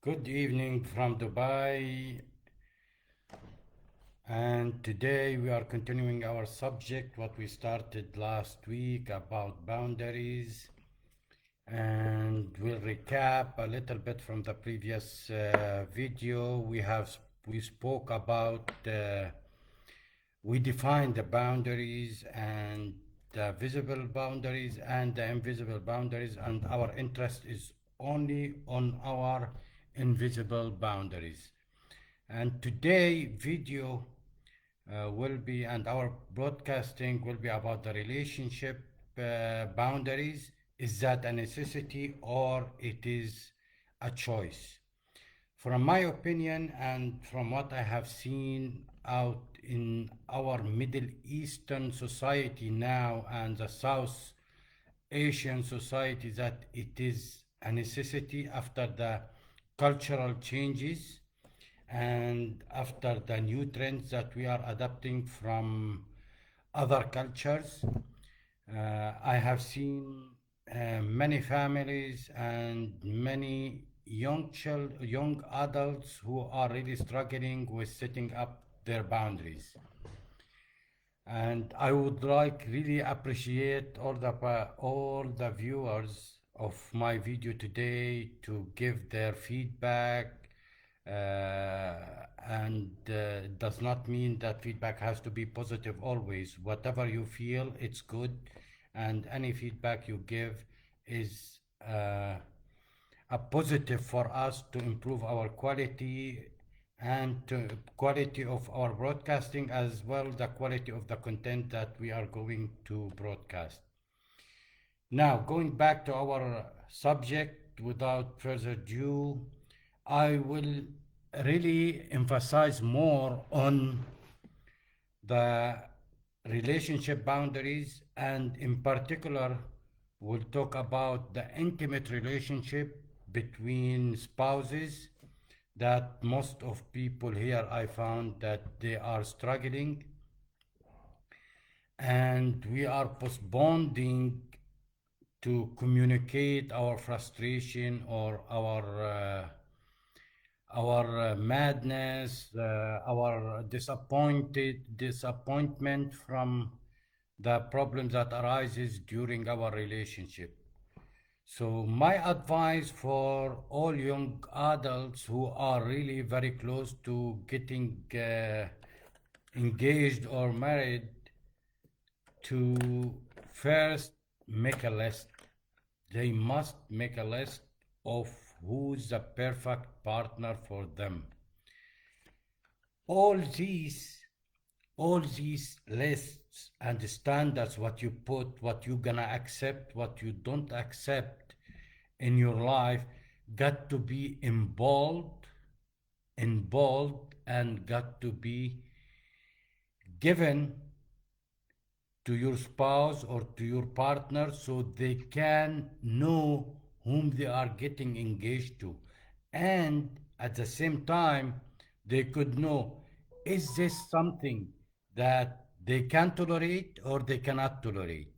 Good evening from Dubai, and today we are continuing our subject, what we started last week about boundaries, and we'll recap a little bit from the previous video. We spoke about we defined the boundaries and the visible boundaries and the invisible boundaries, and our interest is only on our invisible boundaries. And today video will be, and our broadcasting will be about the relationship boundaries. Is that a necessity or it is a choice? From my opinion and from what I have seen out in our Middle Eastern society now and the South Asian society, that it is a necessity after the cultural changes and after the new trends that we are adapting from other cultures. I have seen many families and many young adults who are really struggling with setting up their boundaries. And I would like really appreciate all the viewers of my video today to give their feedback, and it does not mean that feedback has to be positive always. Whatever you feel, it's good, and any feedback you give is a positive for us to improve our quality and quality of our broadcasting, as well the quality of the content that we are going to broadcast. Now, going back to our subject, without further ado, I will really emphasize more on the relationship boundaries, and in particular, we'll talk about the intimate relationship between spouses, that most of people here I found that they are struggling, and we are postponing to communicate our frustration or our madness, our disappointment from the problems that arises during our relationship. So my advice for all young adults who are really very close to getting engaged or married, to first make a list. They must make a list of who's the perfect partner for them. All these all these lists and standards, what you put, what you gonna accept, what you don't accept in your life, got to be in bold, and got to be given to your spouse or to your partner so they can know whom they are getting engaged to. And at the same time, they could know, is this something that they can tolerate or they cannot tolerate?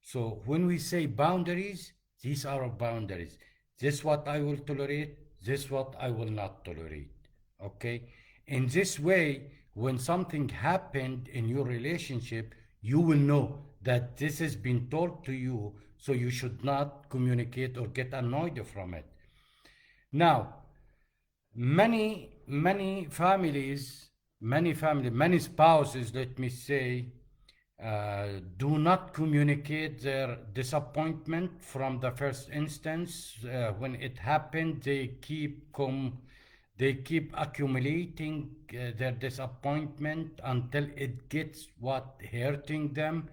So when we say boundaries, these are our boundaries. This what I will tolerate, this what I will not tolerate. Okay? In this way, when something happened in your relationship, you will know that this has been told to you, so you should not communicate or get annoyed from it. Now, many spouses, let me say, do not communicate their disappointment from the first instance. When it happened, they keep accumulating their disappointment until it gets what hurting them,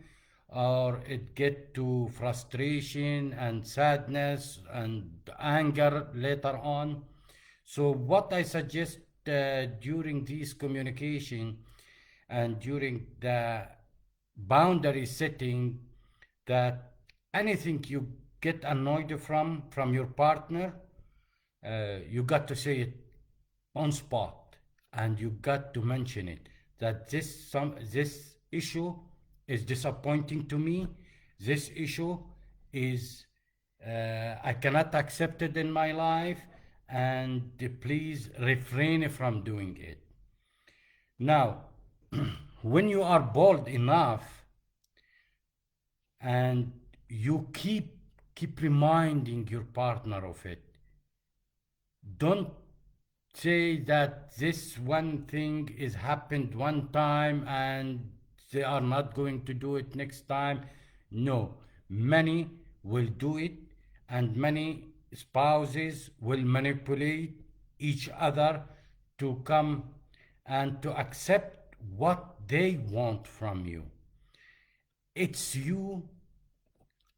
or it get to frustration and sadness and anger later on. So what I suggest during this communication and during the boundary setting, that anything you get annoyed from your partner, you got to say it on spot, and you got to mention it, that this issue is disappointing to me. This issue is I cannot accept it in my life, and please refrain from doing it. Now, when you are bold enough and you keep reminding your partner of it, don't say that this one thing is happened one time and they are not going to do it next time. No, many will do it, and many spouses will manipulate each other to come and to accept what they want from you. It's you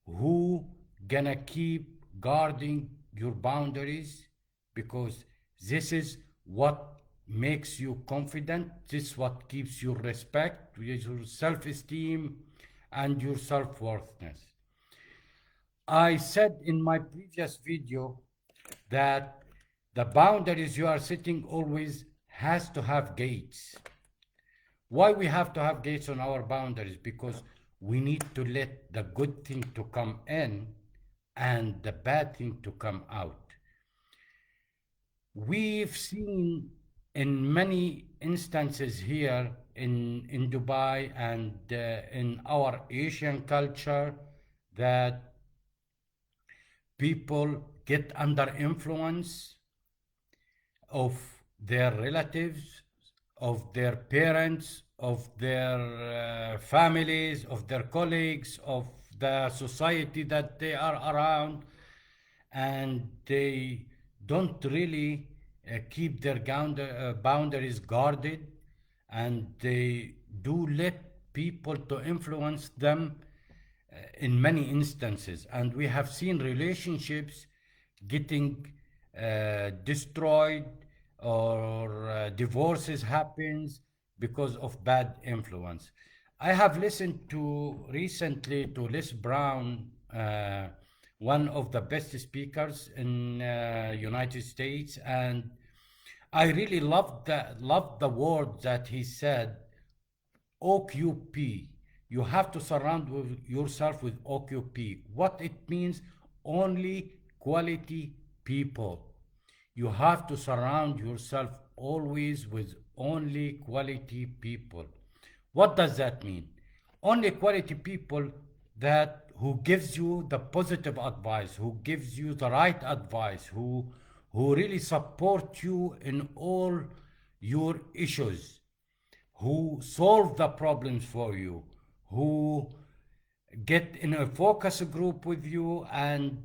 who gonna keep guarding your boundaries, because this is what makes you confident. This is what keeps you respect, your self-esteem, and your self-worthiness. I said in my previous video that the boundaries you are setting always has to have gates. Why we have to have gates on our boundaries? Because we need to let the good thing to come in and the bad thing to come out. We've seen in many instances here in Dubai and in our Asian culture that people get under influence of their relatives, of their parents, of their families, of their colleagues, of the society that they are around, and they don't really keep their boundaries guarded, and they do let people to influence them in many instances. And we have seen relationships getting destroyed, or divorces happens because of bad influence. I have listened to recently to Les Brown, one of the best speakers in United States, and I really loved the word that he said, OQP. You have to surround yourself with OQP. What it means? Only quality people. You have to surround yourself always with only quality people. What does that mean? Only quality people that who gives you the positive advice, who gives you the right advice, who really support you in all your issues, who solve the problems for you, who get in a focus group with you and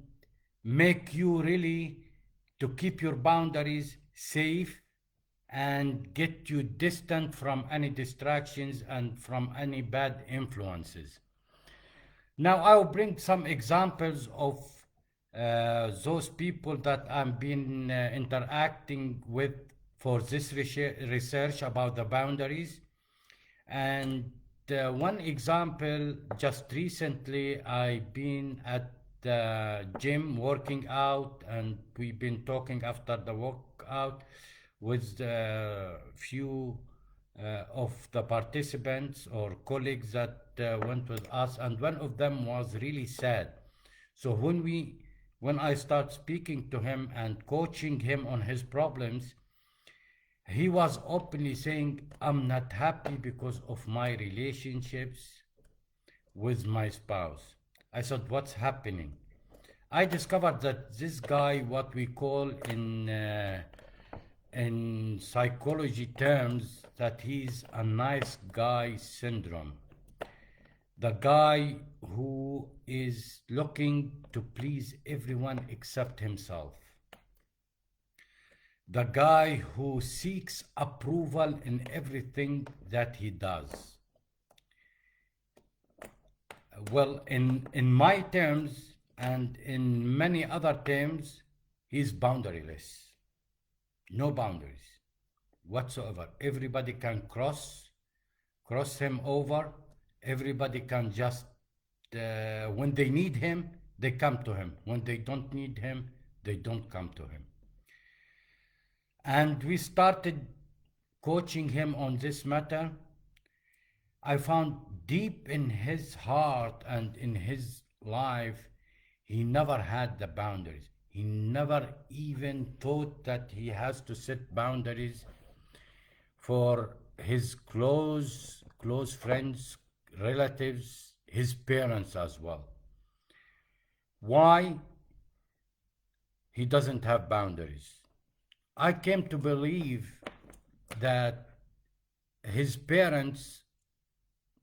make you really to keep your boundaries safe and get you distant from any distractions and from any bad influences. Now I'll bring some examples of those people that I've been interacting with for this research about the boundaries. And one example, just recently, I've been at the gym working out, and we've been talking after the workout with a few of the participants or colleagues that went with us, and one of them was really sad. So when I start speaking to him and coaching him on his problems, he was openly saying, I'm not happy because of my relationships with my spouse. I said, what's happening? I discovered that this guy, what we call in psychology terms, that he's a nice guy syndrome. The guy who is looking to please everyone except himself. The guy who seeks approval in everything that he does. Well, in my terms and in many other terms, he's boundaryless. No boundaries whatsoever. Everybody can cross him over. Everybody can just, when they need him, they come to him. When they don't need him, they don't come to him. And we started coaching him on this matter. I found deep in his heart and in his life, he never had the boundaries. He never even thought that he has to set boundaries for his close friends, relatives, his parents as well. Why he doesn't have boundaries? I came to believe that his parents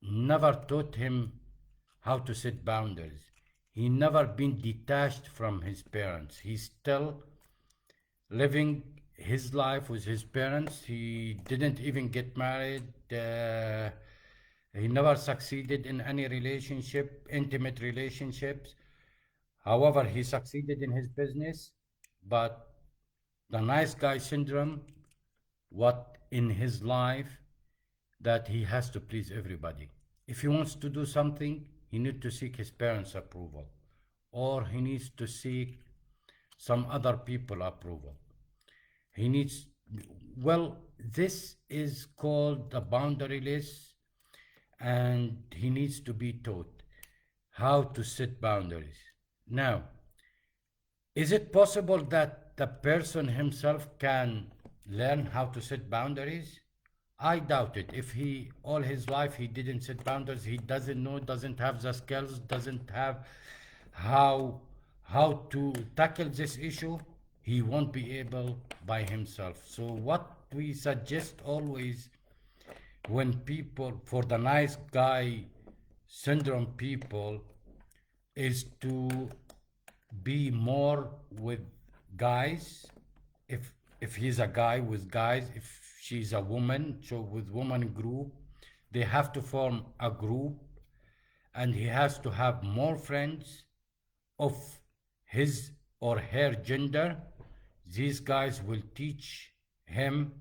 never taught him how to set boundaries. He never been detached from his parents. He's still living his life with his parents. He didn't even get married. He never succeeded in any relationship, intimate relationships. However, he succeeded in his business, but the nice guy syndrome, what in his life that he has to please everybody. If he wants to do something, he needs to seek his parents' approval, or he needs to seek some other people approval. He needs, well, this is called the boundaryless, and he needs to be taught how to set boundaries. Now, is it possible that the person himself can learn how to set boundaries? I doubt it. If he all his life he didn't set boundaries, he doesn't know, doesn't have the skills, doesn't have how to tackle this issue, he won't be able by himself. So what we suggest always when people for the nice guy syndrome people is to be more with guys. If he's a guy with guys, if she's a woman, so with woman group, they have to form a group, and he has to have more friends of his or her gender. These guys will teach him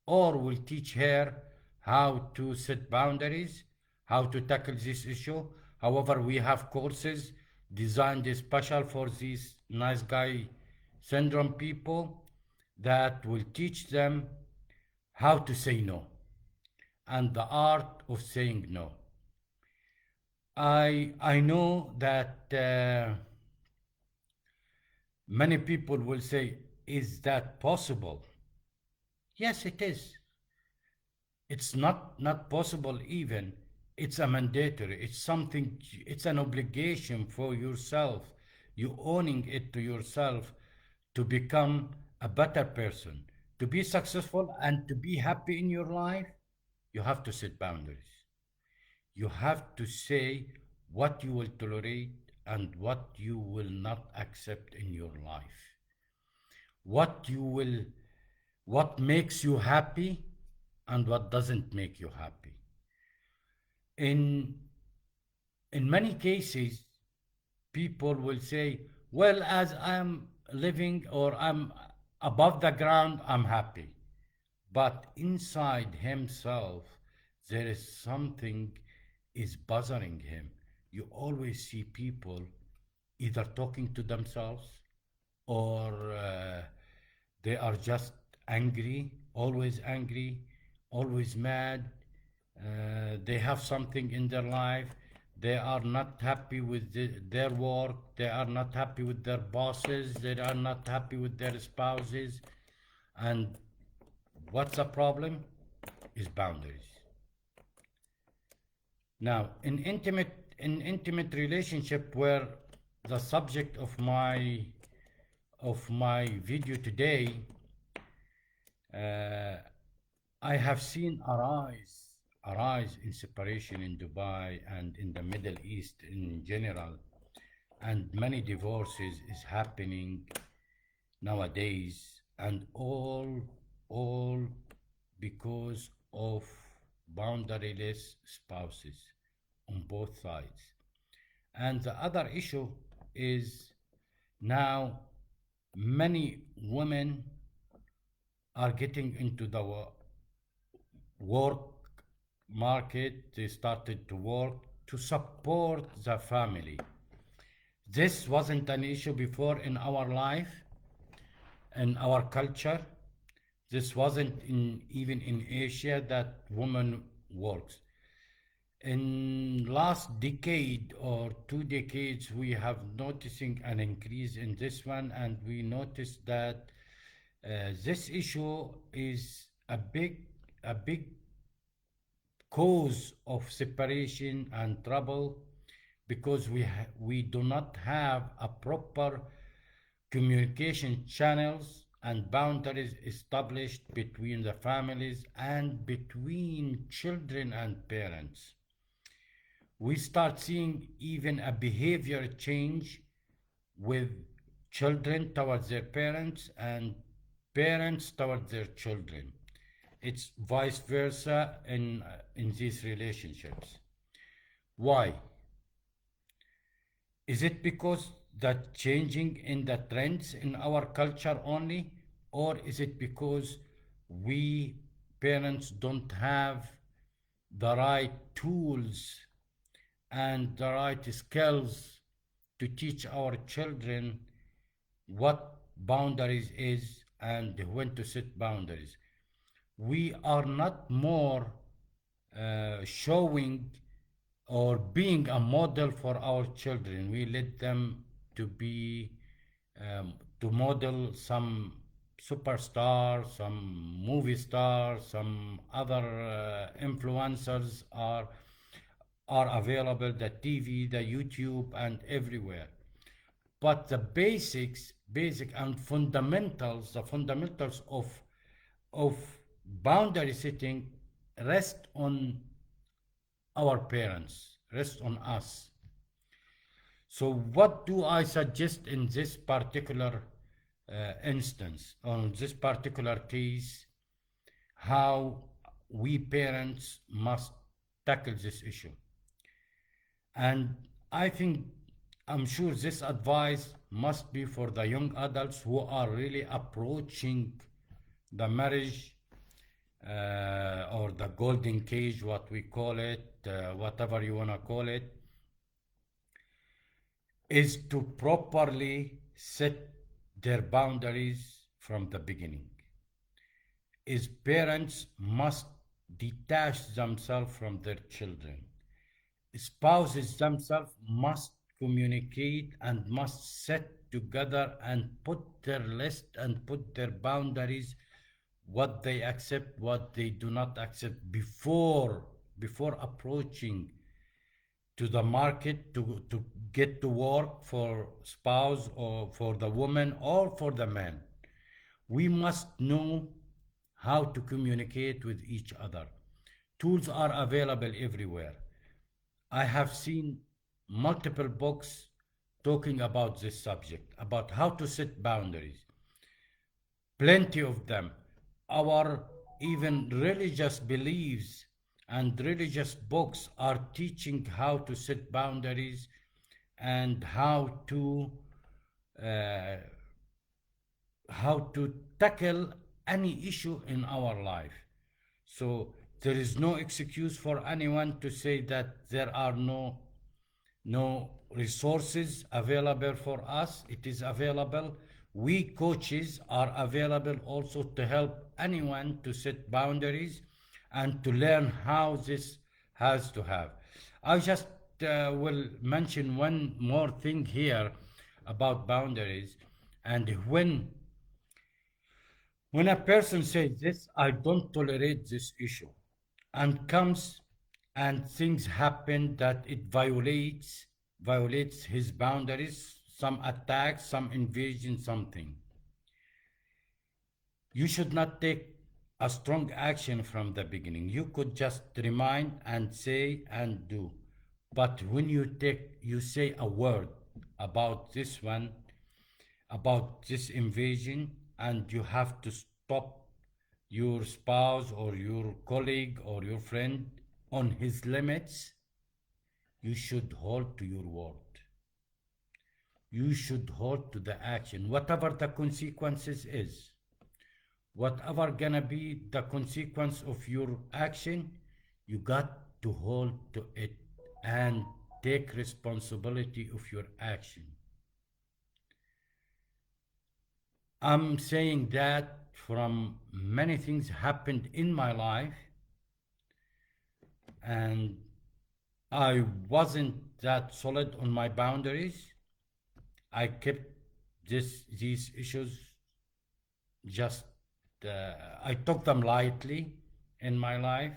or will teach her how to set boundaries, how to tackle this issue. However, we have courses designed special for these nice guy syndrome people that will teach them how to say no and the art of saying no. I know that many people will say, "Is that possible?" Yes, it is. It's not possible even. It's a mandatory. It's something. It's an obligation for yourself. You owning it to yourself to become a better person, to be successful and to be happy in your life. You have to set boundaries. You have to say what you will tolerate and what you will not accept in your life. What you will, what makes you happy and what doesn't make you happy. In in many cases, people will say, well, as I'm living or I'm above the ground, I'm happy. But inside himself, there is something is bothering him. You always see people either talking to themselves or they are just angry, always mad. They have something in their life. They are not happy with their work. They are not happy with their bosses. They are not happy with their spouses. And what's the problem? Is boundaries. Now, in intimate relationship, where the subject of my video today, I have seen a rise in separation in Dubai and in the Middle East in general, and many divorces is happening nowadays, and all because of boundaryless spouses on both sides. And the other issue is now many women are getting into the work market. They started to work to support the family. This wasn't an issue before in our life, in our culture. This wasn't even in Asia that woman works. In last decade or 2 decades, we have noticing an increase in this one, and we noticed that this issue is a big cause of separation and trouble because we do not have a proper communication channels and boundaries established between the families and between children and parents. We start seeing even a behavior change with children towards their parents and parents towards their children. It's vice versa in these relationships. Why? Is it because that changing in the trends in our culture only, or is it because we parents don't have the right tools and the right skills to teach our children what boundaries is and when to set boundaries? We are not more showing or being a model for our children. We let them to be to model some superstar, some movie star, some other influencers are available, the TV, the YouTube, and everywhere. But the basic and fundamentals, the fundamentals of boundary setting rest on our parents, rest on us. So what do I suggest in this particular instance, on this particular case, how we parents must tackle this issue? And I think, I'm sure this advice must be for the young adults who are really approaching the marriage or the golden cage, what we call it, whatever you want to call it, is to properly set their boundaries from the beginning. Is parents must detach themselves from their children. Spouses themselves must communicate and must sit together and put their list and put their boundaries, what they accept, what they do not accept before approaching to the market to get to work for spouse or for the woman or for the man. We must know how to communicate with each other. Tools are available everywhere. I have seen multiple books talking about this subject, about how to set boundaries. Plenty of them. Our even religious beliefs and religious books are teaching how to set boundaries and uh, how to tackle any issue in our life. So there is no excuse for anyone to say that there are no resources available for us. It is available. We coaches are available also to help anyone to set boundaries and to learn how this has to have. I just will mention one more thing here about boundaries. And when a person says this, I don't tolerate this issue, and comes and things happen that it violates his boundaries, some attack, some invasion, something. You should not take a strong action from the beginning. You could just remind and say and do. But when you say a word about this one, about this invasion, and you have to stop your spouse or your colleague or your friend on his limits, you should hold to your word. You should hold to the action, whatever the consequences is. Whatever gonna be the consequence of your action, you got to hold to it and take responsibility of your action. I'm saying that from many things happened in my life, and I wasn't that solid on my boundaries. I kept these issues just I took them lightly in my life,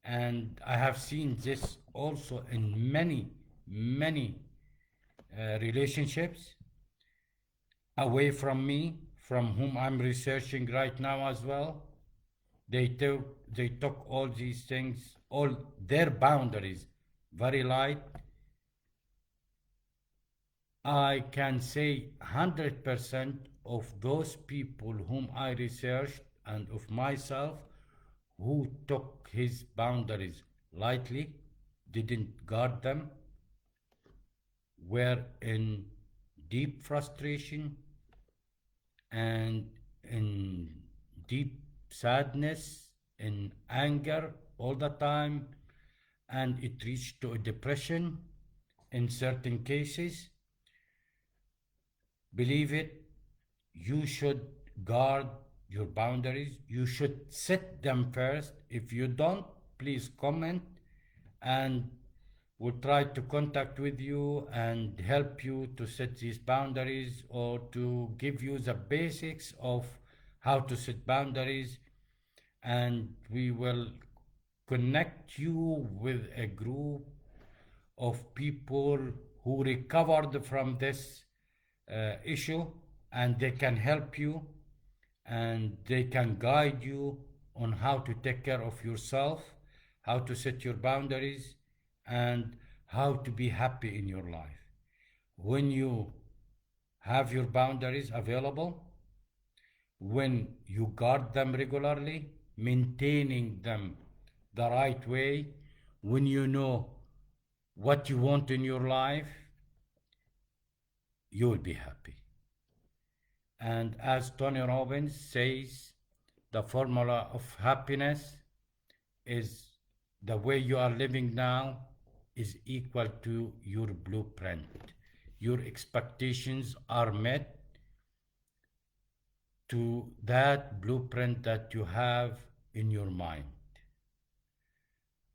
and I have seen this also in many relationships away from me, from whom I'm researching right now as well. They took all these things, all their boundaries, very light. I can say 100% of those people whom I researched and of myself who took his boundaries lightly, didn't guard them, were in deep frustration and in deep sadness, in anger all the time, and it reached to a depression in certain cases. Believe it, you should guard your boundaries. You should set them first. If you don't, please comment, and we'll try to contact with you and help you to set these boundaries, or to give you the basics of how to set boundaries. And we will connect you with a group of people who recovered from this issue, and they can help you and they can guide you on how to take care of yourself, how to set your boundaries, and how to be happy in your life. When you have your boundaries available, when you guard them regularly, maintaining them the right way, when you know what you want in your life, you will be happy. And as Tony Robbins says, the formula of happiness is the way you are living now is equal to your blueprint. Your expectations are met to that blueprint that you have in your mind.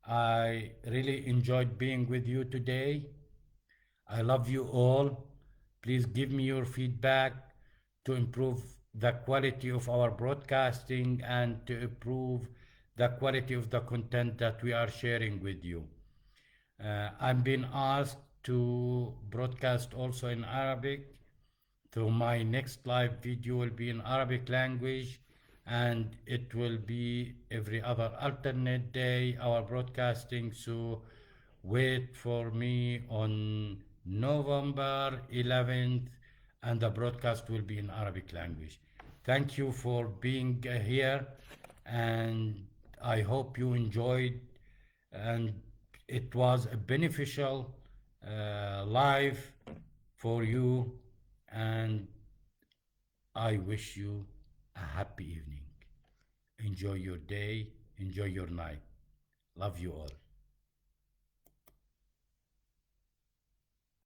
I really enjoyed being with you today. I love you all. Please give me your feedback to improve the quality of our broadcasting and to improve the quality of the content that we are sharing with you. I'm being asked to broadcast also in Arabic. So my next live video will be in Arabic language, and it will be every other alternate day our broadcasting. So wait for me on November 11th, and the broadcast will be in Arabic language. Thank you for being here, and I hope you enjoyed, and it was a beneficial live for you, and I wish you a happy evening. Enjoy your day, enjoy your night. Love you all.